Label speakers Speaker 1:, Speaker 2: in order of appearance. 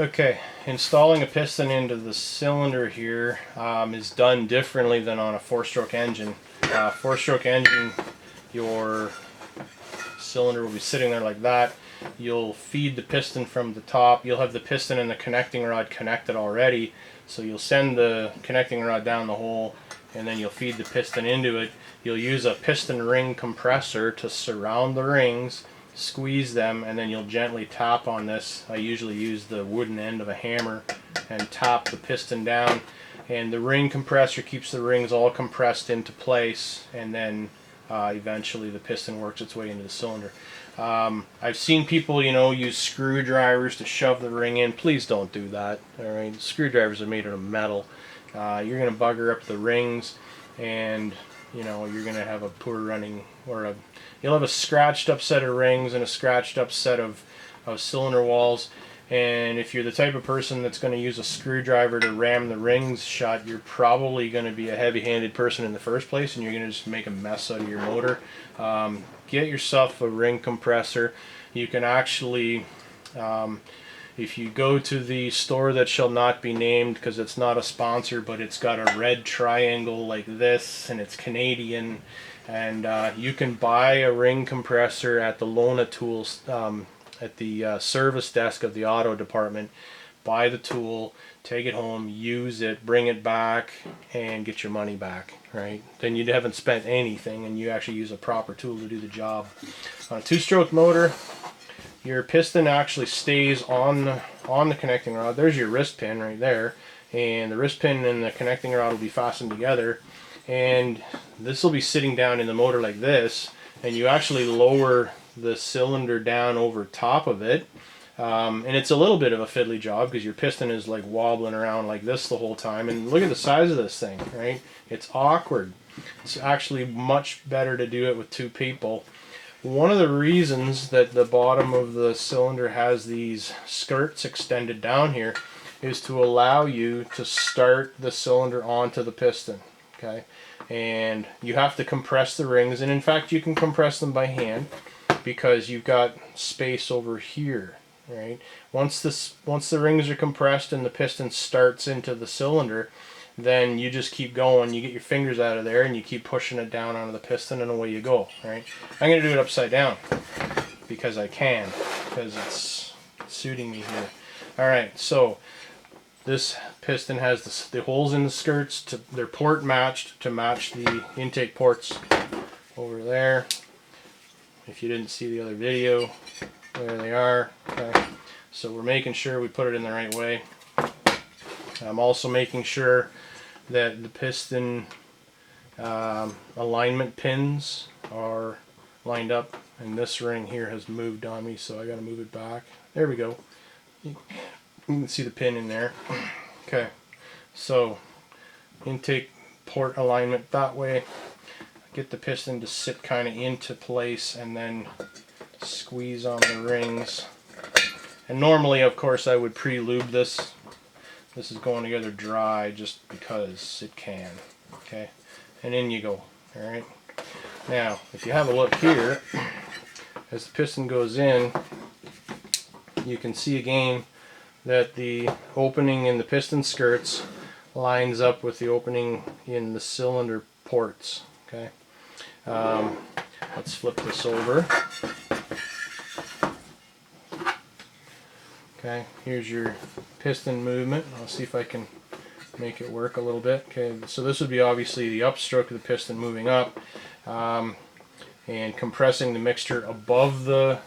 Speaker 1: Okay, installing a piston into the cylinder here is done differently than on a four-stroke engine. Four-stroke engine, your cylinder will be sitting there like that. You'll feed the piston from the top. You'll have the piston and the connecting rod connected already, so you'll send the connecting rod down the hole and then you'll feed the piston into it. You'll use a piston ring compressor to surround the rings, squeeze them, and then you'll gently tap on this. I usually use the wooden end of a hammer and tap the piston down, and the ring compressor keeps the rings all compressed into place, and then eventually the piston works its way into the cylinder. I've seen people, use screwdrivers to shove the ring in. Please don't do that. All right, screwdrivers are made out of metal. You're going to bugger up the rings, and you're going to have a poor running, or you'll have a scratched up set of rings and a scratched up set of cylinder walls. And if you're the type of person that's going to use a screwdriver to ram the rings shut, you're probably going to be a heavy-handed person in the first place, and you're going to just make a mess out of your motor. Get yourself a ring compressor. You can actually, if you go to the store that shall not be named because it's not a sponsor, but it's got a red triangle like this and it's Canadian, and you can buy a ring compressor at the Lona Tools, at the service desk of the auto department. Buy the tool, take it home, use it, bring it back, and get your money back, right? Then you haven't spent anything and you actually use a proper tool to do the job. On a two-stroke motor, your piston actually stays on the connecting rod. There's your wrist pin right there, and the wrist pin and the connecting rod will be fastened together, and this will be sitting down in the motor like this, and you actually lower the cylinder down over top of it, and it's a little bit of a fiddly job because your piston is like wobbling around like this the whole time. And look at the size of this thing, right? It's awkward. It's actually much better to do it with two people. One of the reasons that the bottom of the cylinder has these skirts extended down here is to allow you to start the cylinder onto the piston, okay? And you have to compress the rings, and in fact you can compress them by hand because you've got space over here, right? Once the rings are compressed and the piston starts into the cylinder, then you just keep going. You get your fingers out of there and you keep pushing it down onto the piston, and away you go, right? I'm going to do it upside down because I can, because it's suiting me here. Alright, so this piston has the holes in the skirts. They're port matched to match the intake ports over there. If you didn't see the other video, there they are. Okay. So we're making sure we put it in the right way. I'm also making sure that the piston alignment pins are lined up, and this ring here has moved on me, so I got to move it back. There we go. You can see the pin in there. Okay, so intake port alignment that way. Get the piston to sit kind of into place, and then squeeze on the rings. And normally, of course, I would pre-lube this. This is going together dry just because it can. Okay, and in you go. All right. Now, if you have a look here, as the piston goes in, you can see again that the opening in the piston skirts lines up with the opening in the cylinder ports. Okay. Let's flip this over. Okay, here's your piston movement. I'll see if I can make it work a little bit. Okay, so this would be obviously the upstroke of the piston moving up, and compressing the mixture above the